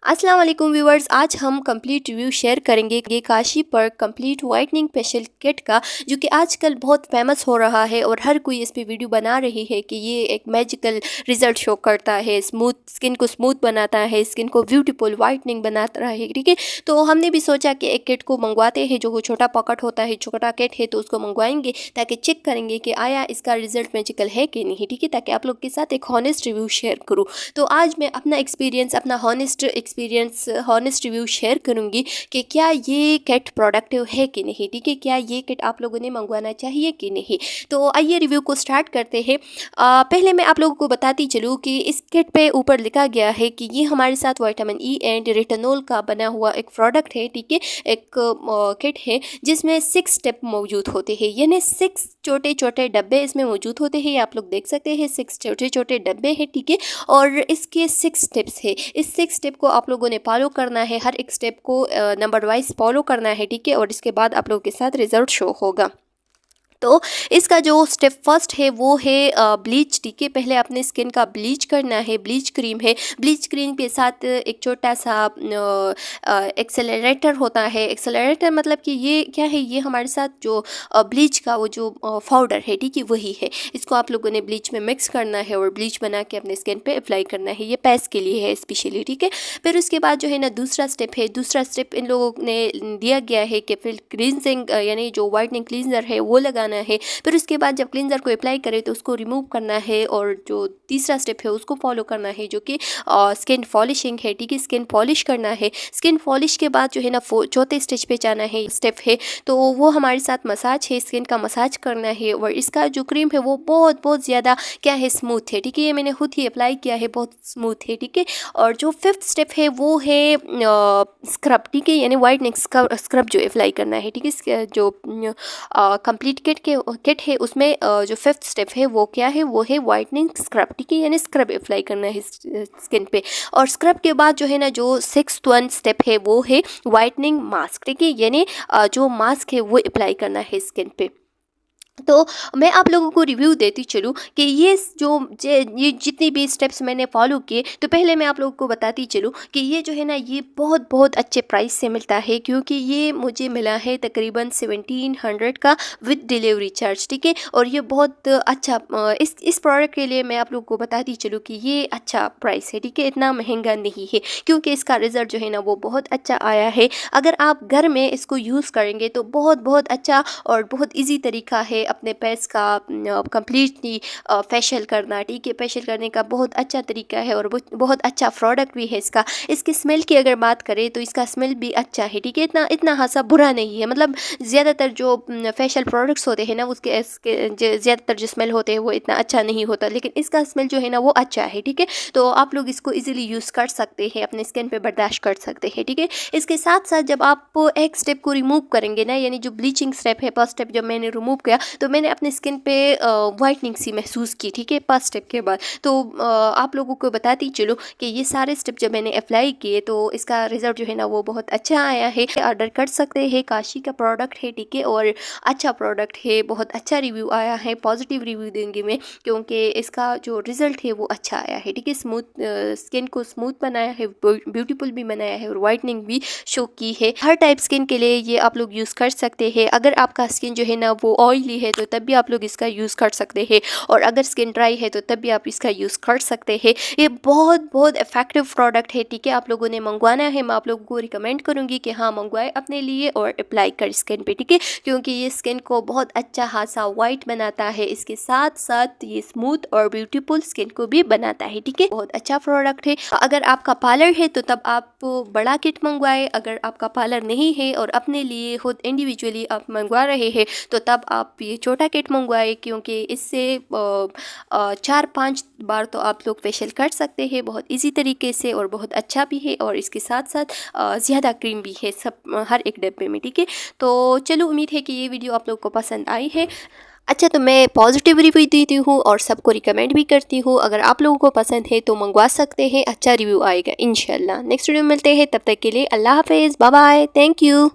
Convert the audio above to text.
अस्सलाम वालेकुम व्यूवर्स, आज हम कंप्लीट रिव्यू शेयर करेंगे ये काशी पर कंप्लीट वाइटनिंग फेशियल किट का, जो कि आजकल बहुत फेमस हो रहा है और हर कोई इस पे वीडियो बना रही है कि ये एक मैजिकल रिजल्ट शो करता है, स्मूथ स्किन को स्मूथ बनाता है, स्किन को ब्यूटीफुल वाइटनिंग बनाता है। ठीक है, तो हमने भी सोचा कि एक किट को मंगवाते हैं, जो छोटा पॉकेट होता है, छोटा किट है, तो उसको मंगवाएंगे ताकि चेक करेंगे कि आया इसका रिजल्ट मैजिकल है कि नहीं। ठीक है, ताकि आप लोग के साथ एक हॉनेस्ट रिव्यू शेयर करूँ। तो आज मैं अपना एक्सपीरियंस, अपना हॉनेस्ट रिव्यू शेयर करूंगी कि क्या ये किट प्रोडक्टिव है कि नहीं। ठीक है, क्या ये किट आप लोगों ने मंगवाना चाहिए कि नहीं। तो आइए रिव्यू को स्टार्ट करते हैं। पहले मैं आप लोगों को बताती चलूँ कि इस किट पे ऊपर लिखा गया है कि ये हमारे साथ विटामिन ई एंड रेटिनॉल का बना हुआ एक प्रोडक्ट है। ठीक है, एक किट है जिसमें 6 स्टेप मौजूद होते हैं, यानी 6 छोटे छोटे डब्बे इसमें मौजूद होते हैं। आप लोग देख सकते हैं 6 छोटे छोटे डब्बे हैं। ठीक है, और इसके 6 स्टेप्स है। इस 6 स्टेप को आप लोगों ने फॉलो करना है, हर एक स्टेप को नंबर वाइज फॉलो करना है। ठीक है, और इसके बाद आप लोगों के साथ रिजल्ट शो होगा। तो इसका जो स्टेप फर्स्ट है वो है ब्लीच। ठीक है, पहले अपने स्किन का ब्लीच करना है। ब्लीच क्रीम है, ब्लीच क्रीम के साथ एक छोटा सा एक्सेलरेटर होता है। एक्सेलरेटर मतलब कि ये क्या है, ये हमारे साथ जो ब्लीच का वो जो पाउडर है, ठीक है, वही है। इसको आप लोगों ने ब्लीच में मिक्स करना है और ब्लीच बना के अपने स्किन पे अप्लाई करना है। ये पैस के लिए है स्पेशली। ठीक है, फिर उसके बाद जो है ना दूसरा स्टेप है। दूसरा स्टेप इन लोगों ने दिया गया है कि फिर क्लींजिंग यानी जो वाइटनिंग क्लींजर है वो लगाना है। फिर उसके बाद जब क्लींजर को अप्लाई करें तो उसको रिमूव करना है, और जो तीसरा स्टेप है उसको फॉलो करना है, जो कि स्किन पॉलिशिंग है। ठीक है, स्किन पॉलिश करना है। स्किन पॉलिश के बाद जो है ना चौथे स्टेज पे जाना है, स्टेप है, तो वो हमारे साथ मसाज है, स्किन का मसाज करना है। और इसका जो क्रीम है वो बहुत बहुत ज़्यादा क्या है, स्मूथ है। ठीक है, ये मैंने खुद ही अप्लाई किया है, बहुत स्मूथ है। ठीक है, और जो 5th स्टेप है वो है स्क्रब। ठीक है, यानी वाइटनिंग स्क्रब जो अप्लाई करना है। ठीक है, जो कंप्लीट किट है उसमें जो 5th स्टेप है वो क्या है, वो है वाइटनिंग स्क्रब। ठीक है, यानी स्क्रब अप्लाई करना है स्किन पे। और स्क्रब के बाद जो है ना जो 6th स्टेप है वो है वाइटनिंग मास्क। ठीक है, यानी जो मास्क है वो अप्लाई करना है स्किन पे। तो मैं आप लोगों को रिव्यू देती चलूँ कि ये जितनी भी स्टेप्स मैंने फॉलो किए, तो पहले मैं आप लोगों को बताती चलूँ कि ये जो है ना ये बहुत बहुत अच्छे प्राइस से मिलता है, क्योंकि ये मुझे मिला है तकरीबन 1700 का विद डिलीवरी चार्ज। ठीक है, और ये बहुत अच्छा इस प्रोडक्ट के लिए मैं आप लोगों को बताती चलूँ कि ये अच्छा प्राइस है। ठीक है, इतना महंगा नहीं है, क्योंकि इसका रिजल्ट जो है ना वो बहुत अच्छा आया है। अगर आप घर में इसको यूज़ करेंगे तो बहुत बहुत अच्छा और बहुत ईजी तरीका है अपने फेस का कंप्लीटली फेशियल करना। ठीक है, फेशियल करने का बहुत अच्छा तरीका है और बहुत अच्छा प्रोडक्ट भी है इसका। इसकी स्मेल की अगर बात करें तो इसका स्मेल भी अच्छा है। ठीक है, इतना खासा बुरा नहीं है। मतलब ज़्यादातर जो फेशियल प्रोडक्ट्स होते हैं ना उसके ज़्यादातर जो स्मेल होते हैं वो इतना अच्छा नहीं होता, लेकिन इसका स्मेल जो है ना वो अच्छा है। ठीक है, तो आप लोग इसको ईजिली यूज़ कर सकते हैं, अपने स्किन पे बर्दाश्त कर सकते हैं। ठीक है, इसके साथ साथ जब आप एक स्टेप को रिमूव करेंगे ना, यानी जो ब्लीचिंग स्टेप है, फर्स्ट स्टेप जब मैंने रिमूव किया तो मैंने अपने स्किन पे वाइटनिंग सी महसूस की। ठीक है, 5 स्टेप के बाद। तो आप लोगों को बताती चलो कि ये सारे स्टेप जब मैंने अप्लाई किए तो इसका रिजल्ट जो है ना वो बहुत अच्छा आया है। ऑर्डर कर सकते हैं, काशी का प्रोडक्ट है। ठीक है, और अच्छा प्रोडक्ट है, बहुत अच्छा रिव्यू आया है, पॉजिटिव रिव्यू देंगे मैं, क्योंकि इसका जो रिजल्ट है वो अच्छा आया है। ठीक है, स्मूथ स्किन को स्मूथ बनाया है, ब्यूटीफुल भी बनाया है और वाइटनिंग भी शो की है। हर टाइप स्किन के लिए ये आप लोग यूज़ कर सकते हैं। अगर आपका स्किन जो है ना वो ऑयली है तो तब भी आप लोग इसका यूज़ कर सकते हैं, और अगर स्किन ड्राई है तो तब भी आप इसका यूज़ कर सकते हैं। ये बहुत बहुत इफेक्टिव प्रोडक्ट है। ठीक है, आप लोगों ने मंगवाना है, मैं आप लोगों को रिकमेंड करूँगी कि हाँ मंगवाए अपने लिए और अप्लाई कर स्किन पे। ठीक है, क्योंकि ये स्किन को बहुत अच्छा खासा वाइट बनाता है, इसके साथ साथ ये स्मूथ और ब्यूटीफुल स्किन को भी बनाता है। ठीक है, बहुत अच्छा प्रोडक्ट है। अगर आपका पार्लर है तो तब आप बड़ा किट मंगवाए। अगर आपका पार्लर नहीं है और अपने लिए खुद इंडिविजुअली आप मंगवा रहे हैं तो तब आप ये छोटा किट मंगवाए, क्योंकि इससे 4-5 बार तो आप लोग फेशियल कर सकते हैं बहुत इजी तरीके से, और बहुत अच्छा भी है, और इसके साथ साथ ज़्यादा क्रीम भी है सब हर एक डब्बे में। ठीक है, तो चलो उम्मीद है कि ये वीडियो आप लोग को पसंद आई है। अच्छा, तो मैं पॉजिटिव रिव्यू देती हूँ और सबको रिकमेंड भी करती हूँ। अगर आप लोगों को पसंद है तो मंगवा सकते हैं, अच्छा रिव्यू आएगा इंशाल्लाह। नेक्स्ट वीडियो में मिलते हैं, तब तक के लिए अल्लाह हाफिज़, बाय बाय, थैंक यू।